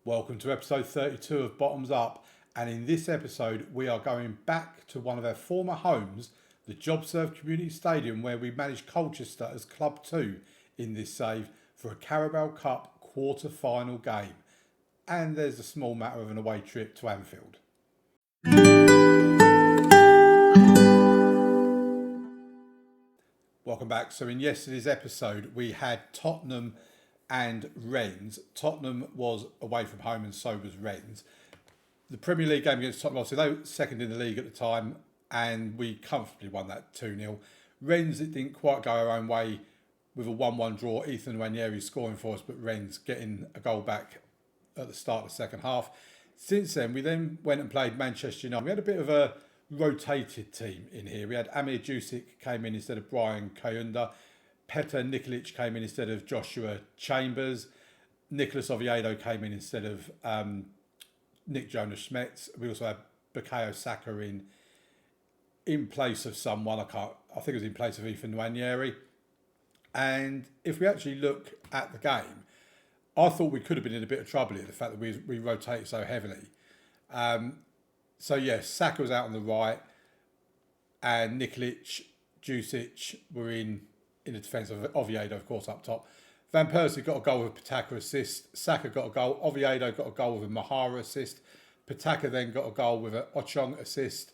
Welcome to episode 32 of Bottoms Up, and in this episode we are going back to one of our former homes, the JobServe Community Stadium, where we managed Colchester as Club 2 in this save for a Carabao Cup quarter-final game. And there's a small matter of an away trip to Anfield. Welcome back. So in yesterday's episode we had Tottenham and Rennes. Tottenham was away from home and so was Rennes. The Premier League game against Tottenham, obviously they were second in the league at the time and we comfortably won that 2-0. Rennes, it didn't quite go our own way with a 1-1 draw. Ethan Nwaneri scoring for us, but Rennes getting a goal back at the start of the second half. Since then, we then went and played Manchester United. We had a bit of a rotated team in here. We had Amir Jusic came in instead of Brian Kayunda. Petr Nikolic came in instead of Joshua Chambers. Nicholas Oviedo came in instead of Nick Jonas-Schmetz. We also had Bukayo Saka in place of someone. I think it was in place of Ethan Nwaneri. And if we actually look at the game, I thought we could have been in a bit of trouble here, the fact that we rotated so heavily. So yes, Saka was out on the right and Nikolic, Jusic were in the defence of Oviedo, of course, up top. Van Persie got a goal with a Pataka assist. Saka got a goal. Oviedo got a goal with a Mahara assist. Pataka then got a goal with an Ochong assist.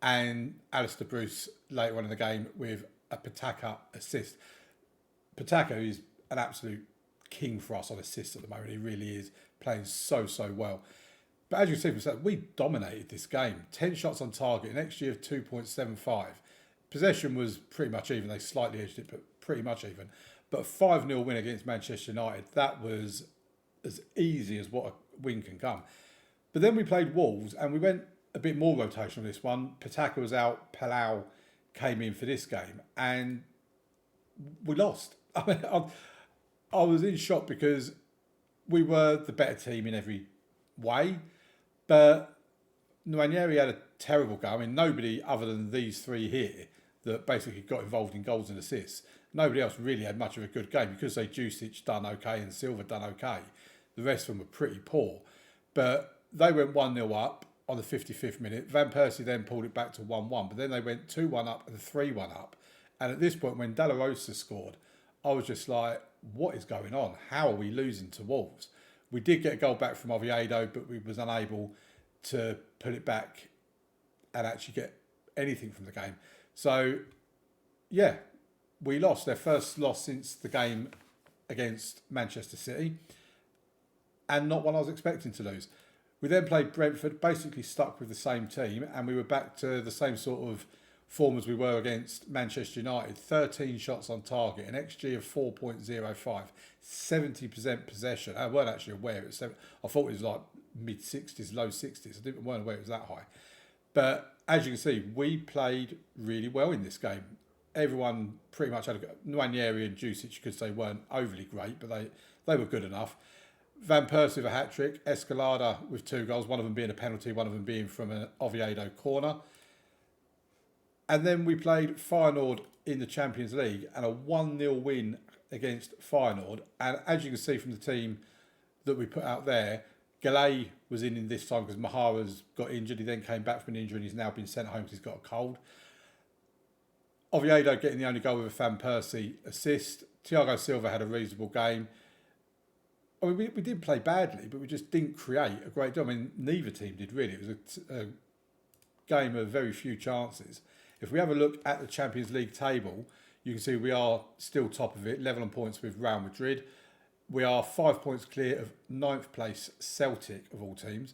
And Alistair Bruce later on in the game with a Pataka assist. Pataka is an absolute king for us on assists at the moment. He really is playing so well. But as you can see, we dominated this game. 10 shots on target, an XG of 2.75. Possession was pretty much even. They slightly edged it, but pretty much even. But a 5-0 win against Manchester United, that was as easy as what a win can come. But then we played Wolves and we went a bit more rotation on this one. Pataka was out, Palau came in for this game and we lost. I mean, I was in shock because we were the better team in every way, but Nwaneri had a terrible go. I mean, nobody other than these three here that basically got involved in goals and assists, nobody else really had much of a good game because they Jusic done okay and Silva done okay. The rest of them were pretty poor. But they went 1-0 up on the 55th minute. Van Persie then pulled it back to 1-1, but then they went 2-1 up and 3-1 up. And at this point, when De La Rosa scored, I was just like, what is going on? How are we losing to Wolves? We did get a goal back from Oviedo, but we was unable to put it back and actually get anything from the game. So, yeah, we lost. Their first loss since the game against Manchester City, and not one I was expecting to lose. We then played Brentford, basically stuck with the same team, and we were back to the same sort of form as we were against Manchester United. 13 shots on target, an XG of 4.05, 70% possession. I weren't actually aware it was I thought it was like mid-60s, low 60s. I weren't aware it was that high. But as you can see, we played really well in this game. Everyone pretty much had a go. Nwaneri and Jusic, you could say, weren't overly great, but they were good enough. Van Persie with a hat-trick, Escalada with 2 goals, one of them being a penalty, one of them being from an Oviedo corner. And then we played Feyenoord in the Champions League and a 1-0 win against Feyenoord. And as you can see from the team that we put out there, Gallet was in this time because Mahara's got injured. He then came back from an injury and he's now been sent home because he's got a cold. Oviedo getting the only goal with a Van Persie assist. Thiago Silva had a reasonable game. I mean, we didn't play badly, but we just didn't create a great deal. I mean, neither team did really. It was a game of very few chances. If we have a look at the Champions League table, you can see we are still top of it, level on points with Real Madrid. We are 5 points clear of 9th place Celtic of all teams.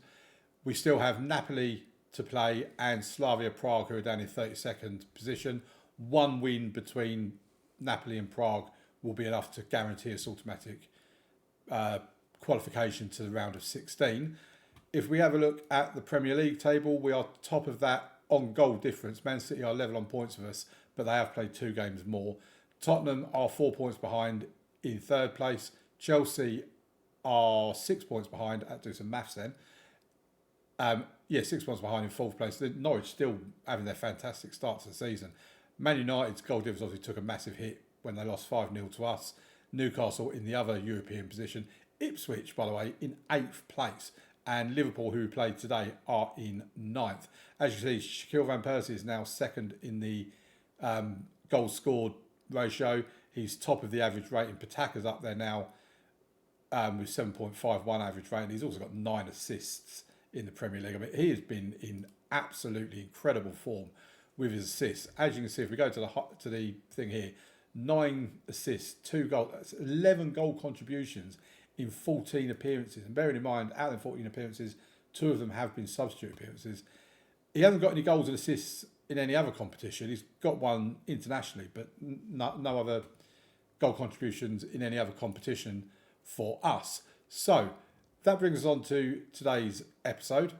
We still have Napoli to play and Slavia Prague, who are down in 32nd position. One win between Napoli and Prague will be enough to guarantee us automatic qualification to the round of 16. If we have a look at the Premier League table, we are top of that on goal difference. Man City are level on points with us, but they have played 2 games more. Tottenham are 4 points behind in 3rd place. Chelsea are 6 points behind. I have to do some maths then. 6 points behind in 4th place. Norwich still having their fantastic start to the season. Man United's goal difference obviously took a massive hit when they lost 5-0 to us. Newcastle in the other European position. Ipswich, by the way, in 8th place. And Liverpool, who played today, are in 9th. As you see, Shaquille Van Persie is now second in the goals scored ratio. He's top of the average rating. Pataka's up there now with 7.51 average rating. He's also got 9 assists in the Premier League. I mean, he has been in absolutely incredible form with his assists. As you can see, if we go to the thing here, 9 assists, 2 goals, that's 11 goal contributions in 14 appearances. And bearing in mind, out of the 14 appearances, 2 of them have been substitute appearances. He hasn't got any goals and assists in any other competition. He's got one internationally, but no other goal contributions in any other competition for us. So that brings us on to today's episode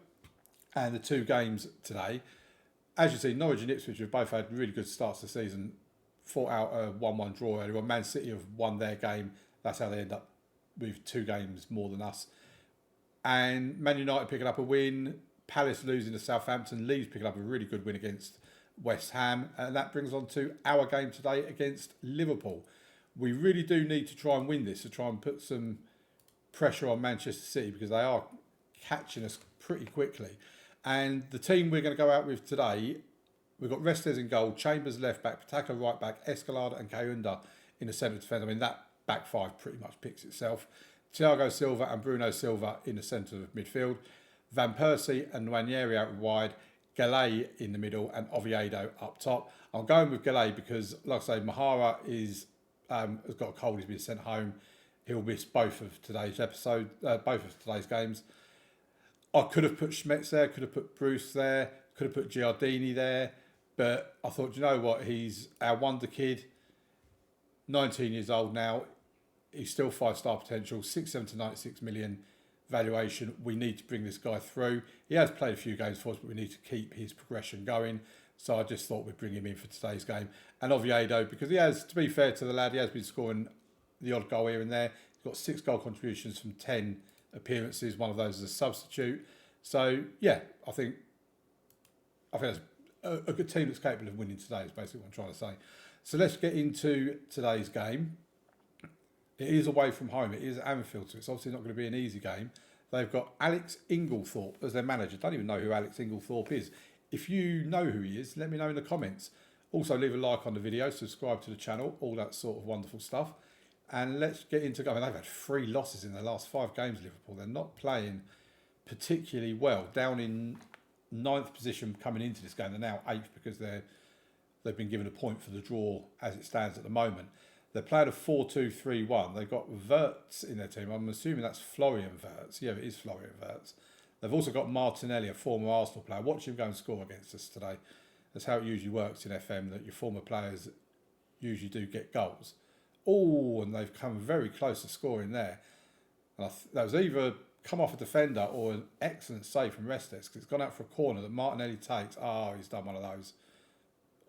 and the 2 games today. As you see, Norwich and Ipswich have both had really good starts to the season. Fought out a 1-1 draw earlier on. Man City have won their game. That's how they end up with 2 games more than us. And Man United picking up a win. Palace losing to Southampton. Leeds picking up a really good win against West Ham. And that brings on to our game today against Liverpool. We really do need to try and win this to try and put some pressure on Manchester City because they are catching us pretty quickly. And the team we're going to go out with today, we've got Restes in goal, Chambers left back, Pataka right back, Escalada and Kayunda in the centre defence. I mean, that back 5 pretty much picks itself. Thiago Silva and Bruno Silva in the centre of midfield. Van Persie and Nwaneri out wide. Gallet in the middle and Oviedo up top. I'm going with Gallet because, like I say, Mahara has got a cold. He's been sent home. He'll miss both of today's games. I could have put Schmetz there, could have put Bruce there, could have put Giardini there, but I thought, you know what, he's our wonder kid, 19 years old now, he's still 5-star potential, 67 to 96 million valuation. We need to bring this guy through. He has played a few games for us, but we need to keep his progression going. So I just thought we'd bring him in for today's game. And Oviedo, because he has, to be fair to the lad, he has been scoring the odd goal here and there. He's got 6 goal contributions from 10 appearances, one of those as a substitute. So yeah, I think that's a good team that's capable of winning today is basically what I'm trying to say. So let's get into today's game. It is away from home. It is at Anfield, so it's obviously not going to be an easy game. They've got Alex Inglethorpe as their manager. Don't even know who Alex Inglethorpe is. If you know who he is, let me know in the comments. Also, leave a like on the video, subscribe to the channel, all that sort of wonderful stuff. And let's get into going. They've had 3 losses in their last 5 games, Liverpool. They're not playing particularly well. Down in 9th position coming into this game. They're now 8th because they've been given a point for the draw as it stands at the moment. They're playing a 4-2-3-1. They've got Wirtz in their team. I'm assuming that's Florian Wirtz. Yeah, it is Florian Wirtz. They've also got Martinelli, a former Arsenal player. Watch him go and score against us today. That's how it usually works in FM, that your former players usually do get goals. Oh, and they've come very close to scoring there. And that was either come off a defender or an excellent save from Restes because it's gone out for a corner that Martinelli takes. Oh, he's done one of those.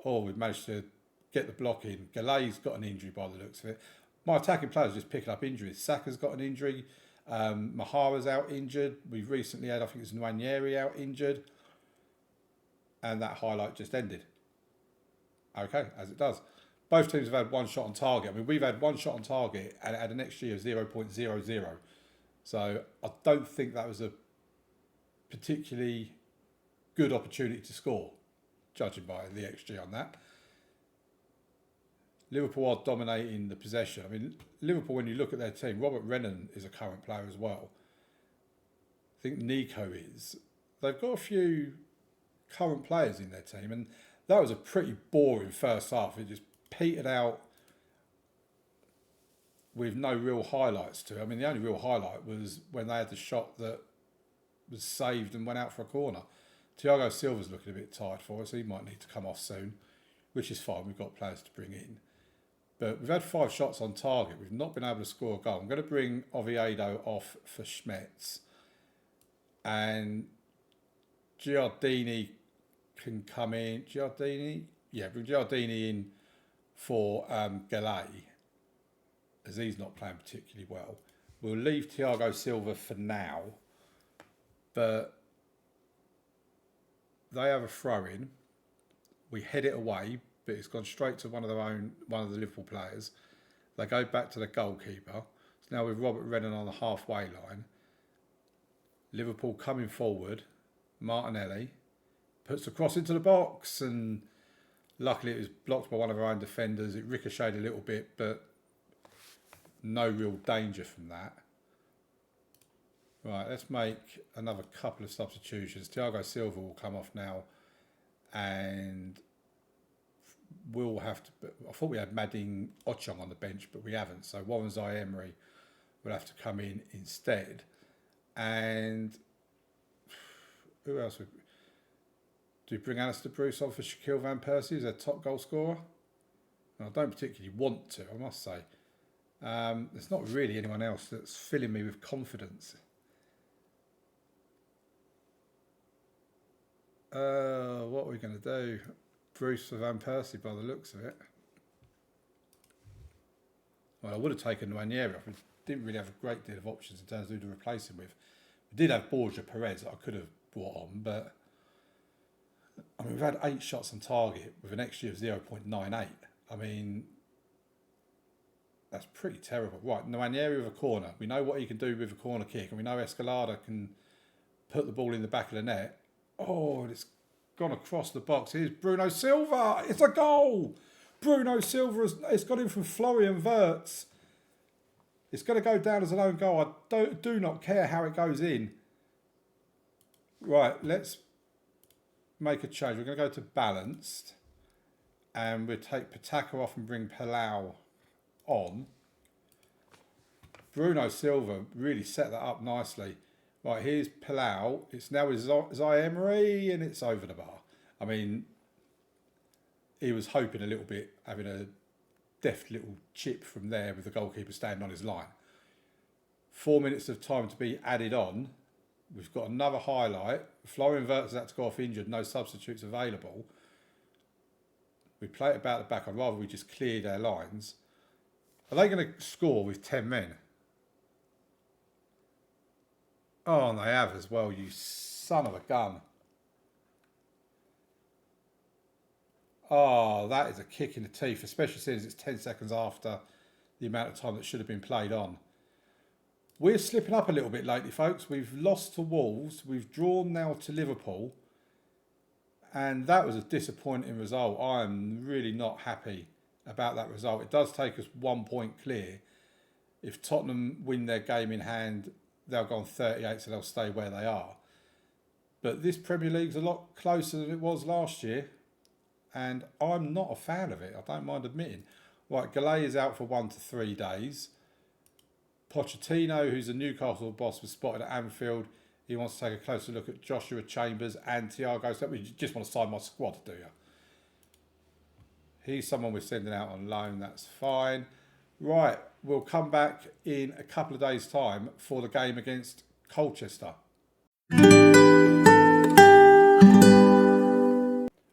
Oh, we've managed to get the block in. Galay's got an injury by the looks of it. My attacking players are just picking up injuries. Saka's got an injury. Mahara's out injured. We've recently had, I think it's Nwaneri out injured. And that highlight just ended. Okay, as it does. Both teams have had 1 shot on target. I mean, we've had 1 shot on target and had an XG of 0.00. So I don't think that was a particularly good opportunity to score, judging by the XG on that. Liverpool are dominating the possession. I mean, Liverpool, when you look at their team, Robert Rennan is a current player as well. I think Nico is. They've got a few current players in their team, and that was a pretty boring first half. It just petered out with no real highlights to it. I mean, the only real highlight was when they had the shot that was saved and went out for a corner. Thiago Silva's looking a bit tired for us. He might need to come off soon, which is fine. We've got players to bring in. But we've had 5 shots on target. We've not been able to score a goal. I'm going to bring Oviedo off for Schmetz. And Giardini can come in. Giardini? Yeah, bring Giardini in for Gallet, as he's not playing particularly well. We'll leave Thiago Silva for now. But they have a throw in. We head it away, but it's gone straight to one of the Liverpool players. They go back to the goalkeeper. So now with Robert Rennan on the halfway line. Liverpool coming forward. Martinelli puts the cross into the box, and luckily it was blocked by one of our own defenders. It ricocheted a little bit, but no real danger from that. Right, let's make another couple of substitutions. Thiago Silva will come off now, and we'll have to... I thought we had Mading Ochong on the bench, but we haven't. So Warren Zaire-Emery will have to come in instead. And who else? Do we bring Alistair Bruce on for Shaquille Van Persie as their top goal scorer? And I don't particularly want to, I must say. There's not really anyone else that's filling me with confidence. What are we going to do? Bruce for Van Persie by the looks of it. Well, I would have taken Nwaneri off. We didn't really have a great deal of options in terms of who to replace him with. We did have Borja Perez that I could have brought on, but I mean, we've had 8 shots on target with an XG of 0.98. I mean, that's pretty terrible. Right, Nwaneri with a corner. We know what he can do with a corner kick, and we know Escalada can put the ball in the back of the net. Oh, it's gone across the box. Here's Bruno Silva. It's a goal. Bruno Silva, it's got in from Florian Wirtz. It's going to go down as an own goal. I do not care how it goes in. Right, let's make a change. We're going to go to balanced. And we'll take Pataka off and bring Palau on. Bruno Silva really set that up nicely. Right, here's Palau. It's now with Zaire-Emery, and it's over the bar. I mean, he was hoping a little bit, having a deft little chip from there with the goalkeeper standing on his line. 4 minutes of time to be added on. We've got another highlight. Florian Wirtz has had to go off injured, no substitutes available. We play it about the back. I'd rather we just cleared our lines. Are they going to score with 10 men? Oh, and they have as well, you son of a gun. Oh, that is a kick in the teeth, especially since it's 10 seconds after the amount of time that should have been played on. We're slipping up a little bit lately, folks. We've lost to Wolves. We've drawn now to Liverpool. And that was a disappointing result. I am really not happy about that result. It does take us 1 point clear. If Tottenham win their game in hand, they'll go on 38, so they'll stay where they are. But this Premier League's a lot closer than it was last year. And I'm not a fan of it. I don't mind admitting. Right, Gallet is out for 1 to 3 days. Pochettino, who's a Newcastle boss, was spotted at Anfield. He wants to take a closer look at Joshua Chambers and Thiago. So you just want to sign my squad, do you? He's someone we're sending out on loan. That's fine. Right, we'll come back in a couple of days' time for the game against Colchester.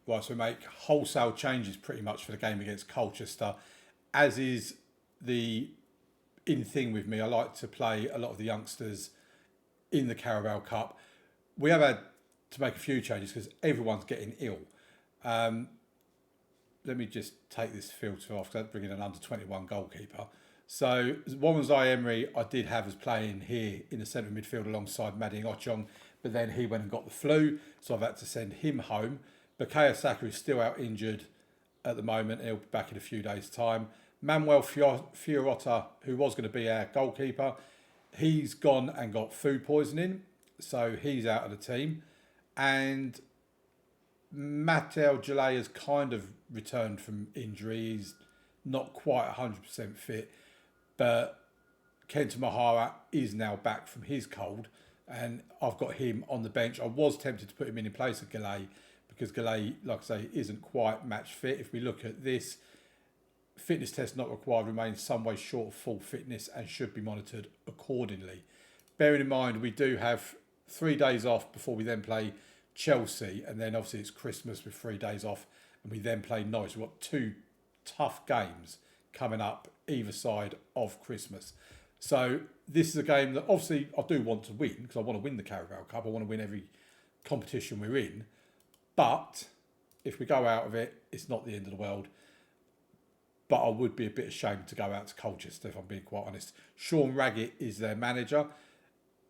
Right, so we make wholesale changes pretty much for the game against Colchester. As is the in thing with me, I like to play a lot of the youngsters in the Carabao Cup. We have had to make a few changes because everyone's getting ill. Let me just take this filter off because I'm bringing an under-21 goalkeeper. So Warren Zaire-Emery I did have as playing here in the centre of midfield alongside Mading Ochong, but then he went and got the flu, so I've had to send him home. Bukayo Saka is still out injured at the moment. He'll be back in a few days' time. Manuel Fiorota, who was going to be our goalkeeper, he's gone and got food poisoning, so he's out of the team. And Matteo Jalei has kind of returned from injury. He's not quite 100% fit, but Kenta Mahara is now back from his cold, and I've got him on the bench. I was tempted to put him in place of Gallet because Gallet, like I say, isn't quite match fit. If we look at this, fitness test not required, remains some way short of full fitness and should be monitored accordingly. Bearing in mind, we do have 3 days off before we then play Chelsea, and then obviously it's Christmas with 3 days off, and we then play Norwich. We've got 2 tough games coming up either side of Christmas. So this is a game that obviously I do want to win because I want to win the Carabao Cup. I want to win every competition we're in. But if we go out of it, it's not the end of the world. but I would be a bit ashamed to go out to Colchester, if I'm being quite honest. Sean Raggett is their manager.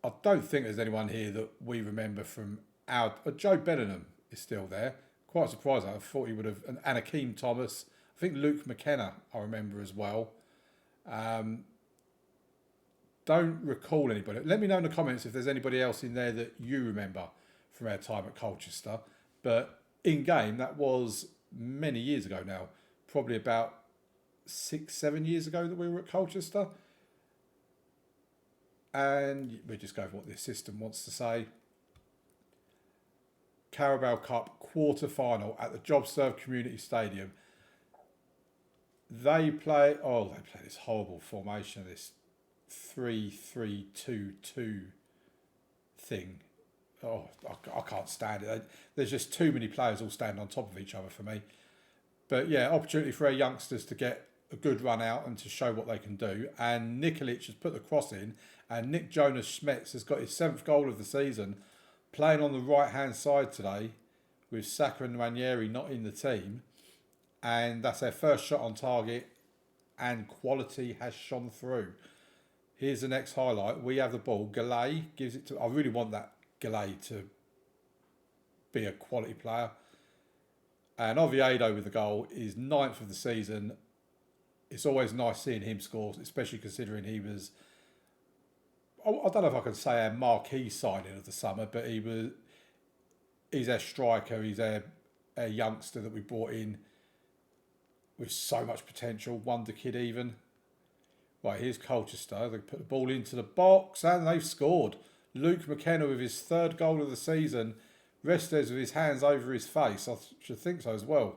I don't think there's anyone here that we remember from our... Joe Bellingham is still there. Quite surprised. I thought he would have... And Anakeem Thomas. I think Luke McKenna I remember as well. Don't recall anybody. Let me know in the comments if there's anybody else in there that you remember from our time at Colchester. But in game, that was many years ago now. Probably about 6-7 years ago that we were at Colchester. And we just go for what the assistant wants to say. Carabao Cup quarter-final at the JobServe Community Stadium. They play this horrible formation, this 3-3-2-2 thing. Oh, I can't stand it. There's just too many players all standing on top of each other for me. But yeah, opportunity for our youngsters to get a good run out and to show what they can do. And Nikolic has put the cross in, and Nick Jonas Schmetz has got his 7th goal of the season, playing on the right-hand side today with Saka and Ranieri not in the team. And that's their first shot on target, and quality has shone through. Here's the next highlight. We have the ball. Galay gives it to... I really want that Galay to be a quality player. And Oviedo with the goal is 9th of the season. It's always nice seeing him score, especially considering he was... I don't know if I can say a marquee signing of the summer, but he's our striker. He's our youngster that we brought in with so much potential. Wonder kid even. Right, here's Colchester. They put the ball into the box and they've scored. Luke McKenna with his 3rd goal of the season. Restes with his hands over his face. I should think so as well.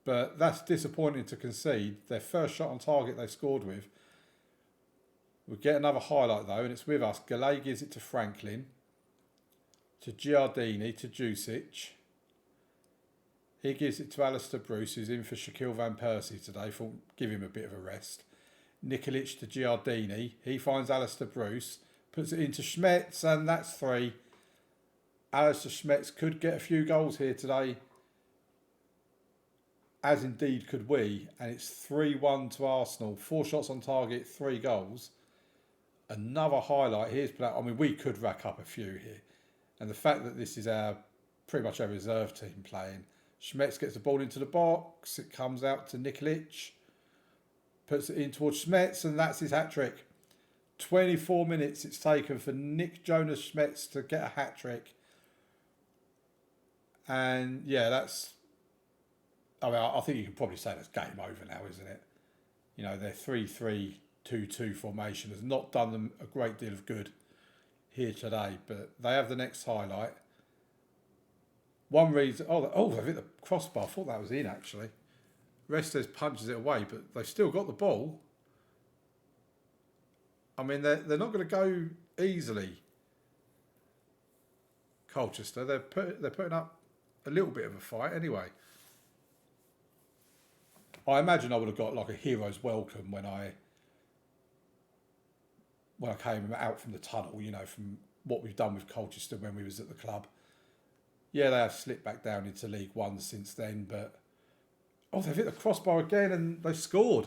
But that's disappointing to concede. Their first shot on target they scored with. We'll get another highlight though, and it's with us. Galay gives it to Franklin. To Giardini, to Jusic. He gives it to Alistair Bruce, who's in for Shaquille Van Persie today. Thought give him a bit of a rest. Nikolic to Giardini. He finds Alistair Bruce. Puts it into Schmetz, and that's 3. Alistair Schmetz could get a few goals here today. As indeed could we. And it's 3-1 to Arsenal. 4 shots on target, 3 goals. Another highlight. Here's... I mean, we could rack up a few here. And the fact that this is pretty much our reserve team playing. Schmetz gets the ball into the box. It comes out to Nikolic. Puts it in towards Schmetz, and that's his hat-trick. 24 minutes it's taken for Nick Jonas Schmetz to get a hat-trick. And yeah, that's... I mean, I think you can probably say that's game over now, isn't it? You know, their 3-3-2-2 formation has not done them a great deal of good here today, but they have the next highlight. One reason... they've hit the crossbar. I thought that was in, actually. Restes punches it away, but they've still got the ball. I mean, they're not going to go easily. Colchester, they're putting up a little bit of a fight anyway. I imagine I would have got like a hero's welcome when I came out from the tunnel. You know, from what we've done with Colchester when we was at the club. Yeah, they have slipped back down into League One since then, but they've hit the crossbar again and they've scored.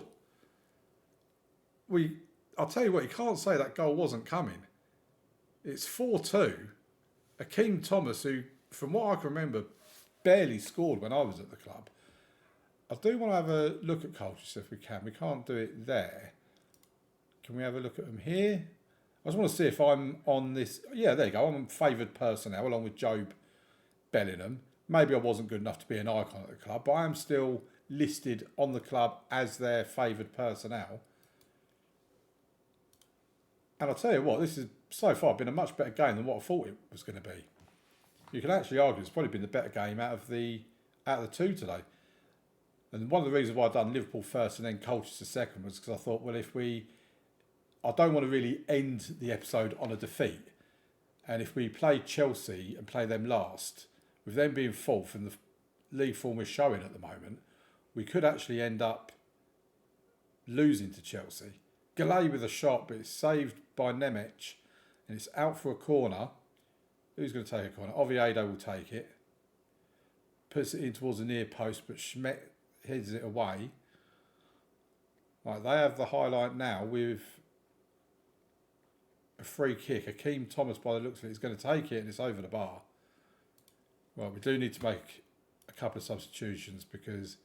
I'll tell you what, you can't say that goal wasn't coming. It's 4-2. Akeem Thomas, who, from what I can remember, barely scored when I was at the club. I do want to have a look at Colchester if we can. We can't do it there. Can we have a look at them here? I just want to see if I'm on this. Yeah, there you go. I'm on favoured personnel along with Job Bellingham. Maybe I wasn't good enough to be an icon at the club, but I am still listed on the club as their favoured personnel. And I'll tell you what, this has so far been a much better game than what I thought it was going to be. You can actually argue it's probably been the better game out of the 2 today. And one of the reasons why I've done Liverpool first and then Colchester second was because I thought, well, I don't want to really end the episode on a defeat. And if we play Chelsea and play them last, with them being fourth and the league form we're showing at the moment, we could actually end up losing to Chelsea. Galay with a shot, but it's saved by Nemec, and it's out for a corner. Who's going to take a corner? Oviedo will take it. Puts it in towards the near post, but Schmidt heads it away. Right, they have the highlight now with a free kick. Akeem Thomas, by the looks of it, is going to take it and it's over the bar. Well, we do need to make a couple of substitutions because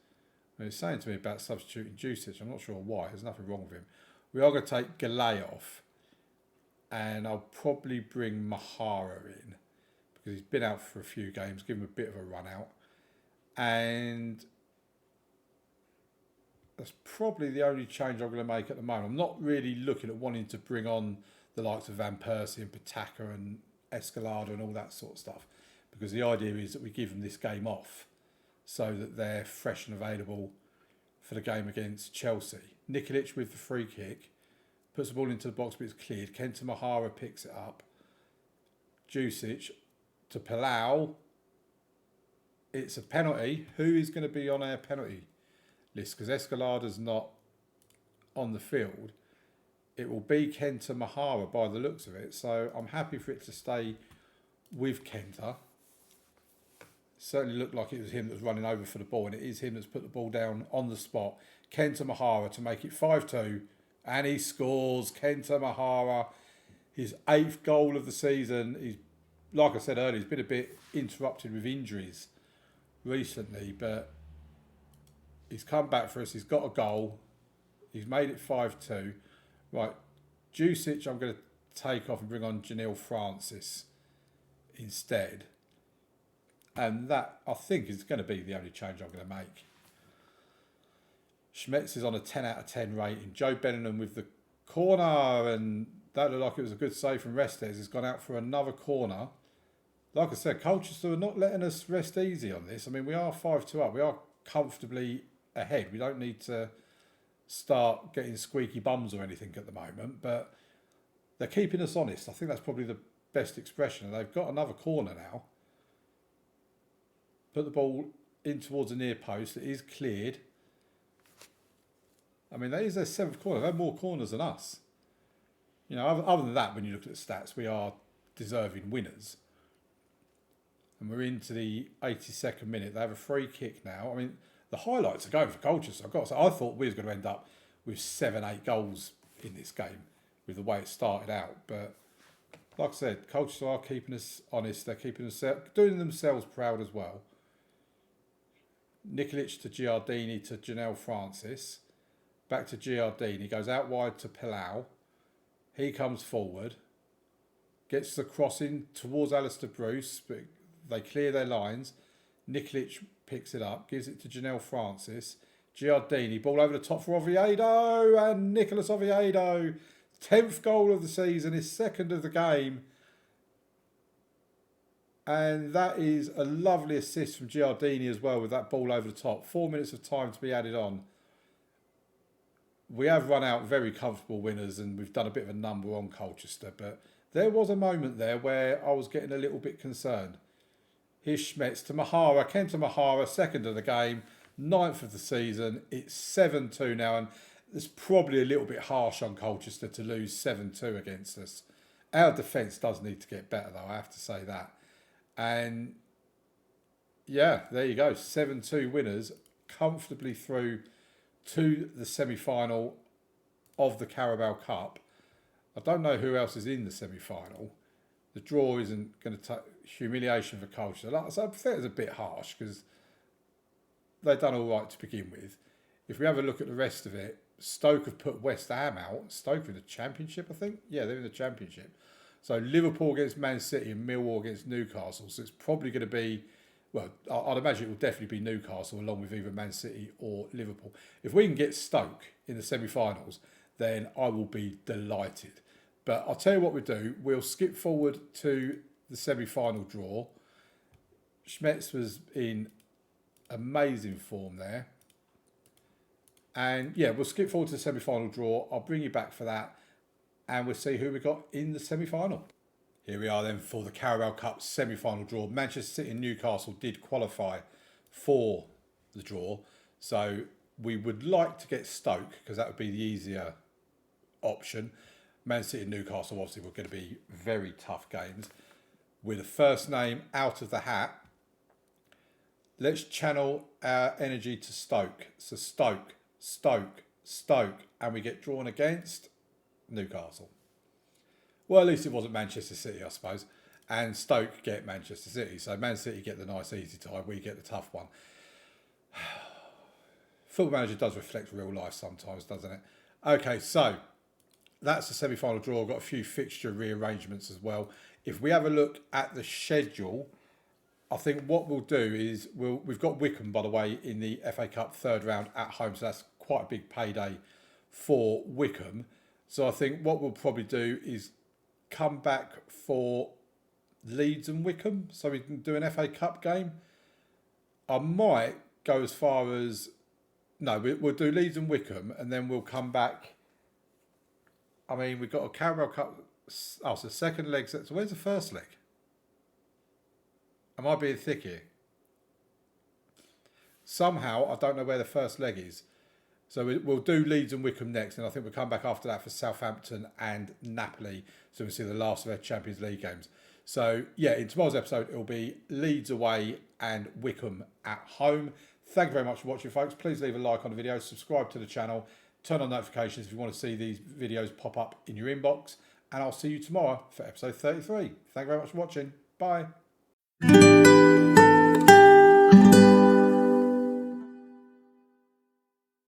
he's saying to me about substituting Jusic. I'm not sure why. There's nothing wrong with him. We are going to take Galay off and I'll probably bring Mahara in because he's been out for a few games. Give him a bit of a run out. And that's probably the only change I'm going to make at the moment. I'm not really looking at wanting to bring on the likes of Van Persie and Pataka and Escalada and all that sort of stuff, because the idea is that we give them this game off so that they're fresh and available for the game against Chelsea. Nikolic with the free kick, puts the ball into the box but it's cleared. Kenta Mahara picks it up. Jusic to Palau. It's a penalty. Who is going to be on our penalty list? Because Escalada's not on the field. It will be Kenta Mahara by the looks of it. So I'm happy for it to stay with Kenta. Certainly looked like it was him that was running over for the ball, and it is him that's put the ball down on the spot. Kenta Mahara to make it 5-2, and he scores. Kenta Mahara, his 8th goal of the season. He's, like I said earlier, he's been a bit interrupted with injuries recently, but he's come back for us. He's got a goal. He's made it 5-2. Right, Jusic I'm going to take off and bring on Janelle Francis instead. And that, I think, is going to be the only change I'm going to make. Schmetz is on a 10 out of 10 rating. Joe Bellingham with the corner, and that looked like it was a good save from Restes. He's gone out for another corner. Like I said, Colchester are not letting us rest easy on this. I mean, we are 5-2 up. We are comfortably ahead. We don't need to start getting squeaky bums or anything at the moment, but they're keeping us honest. I think that's probably the best expression. They've got another corner now. Put the ball in towards the near post. It is cleared. I mean, that is their 7th corner. They've had more corners than us. You know, other than that, when you look at the stats, we are deserving winners. And we're into the 82nd minute. They have a free kick now. I mean, the highlights are going for Colchester. I've got to say, I thought we was going to end up with 7-8 goals in this game with the way it started out. But like I said, Colchester are keeping us honest. They're keeping us doing themselves proud as well. Nikolic to Giardini to Janelle Francis. Back to Giardini. Goes out wide to Palau. He comes forward. Gets the crossing towards Alistair Bruce, but they clear their lines. Nikolic picks it up. Gives it to Janelle Francis. Giardini. Ball over the top for Oviedo. And Nicholas Oviedo. 10th goal of the season. His 2nd of the game. And that is a lovely assist from Giardini as well with that ball over the top. 4 minutes of time to be added on. We have run out very comfortable winners and we've done a bit of a number on Colchester. But there was a moment there where I was getting a little bit concerned. Here's Schmetz to Mahara. Kenta Mahara, 2nd of the game. 9th of the season. It's 7-2 now. And it's probably a little bit harsh on Colchester to lose 7-2 against us. Our defence does need to get better though, I have to say that. And yeah, there you go. 7-2 winners, comfortably through to the semi-final of the Carabao Cup. I don't know who else is in the semi-final. The draw isn't going to take humiliation for Colchester. Like I said, I think it's a bit harsh because they've done all right to begin with. If we have a look at the rest of it, Stoke have put West Ham out. Stoke are in the Championship, I think. Yeah, they're in the Championship. So Liverpool against Man City and Millwall against Newcastle. So it's probably going to be, well, I'd imagine it will definitely be Newcastle along with either Man City or Liverpool. If we can get Stoke in the semi-finals, then I will be delighted. But I'll tell you what we do. We'll skip forward to the semi-final draw. Schmetz was in amazing form there. And yeah, we'll skip forward to the semi-final draw. I'll bring you back for that. And we'll see who we got in the semi-final. Here we are then for the Carabao Cup semi-final draw. Manchester City and Newcastle did qualify for the draw. So we would like to get Stoke because that would be the easier option. Man City and Newcastle obviously were going to be very tough games. With the first name out of the hat, let's channel our energy to Stoke. So Stoke, Stoke, and we get drawn against Newcastle. Well, at least it wasn't Manchester City, I suppose. And Stoke get Manchester City. So Man City get the nice easy tie, we get the tough one. Football Manager does reflect real life sometimes, doesn't it? Okay, so that's the semi-final draw. Got a few fixture rearrangements as well. If we have a look at the schedule, I think what we'll do is we've got Wycombe, by the way, in the FA Cup third round at home. So that's quite a big payday for Wycombe. So I think what we'll probably do is come back for Leeds and Wycombe, so we can do an FA Cup game. I might go as far as... No, we'll do Leeds and Wycombe, and then we'll come back. I mean, we've got a Carabao Cup. Oh, so second leg. So where's the first leg? Am I being thick here? Somehow, I don't know where the first leg is. So we'll do Leeds and Wycombe next, and I think we'll come back after that for Southampton and Napoli. So we'll see the last of their Champions League games. So, yeah, in tomorrow's episode, it'll be Leeds away and Wycombe at home. Thank you very much for watching, folks. Please leave a like on the video, subscribe to the channel, turn on notifications if you want to see these videos pop up in your inbox. And I'll see you tomorrow for episode 33. Thank you very much for watching. Bye.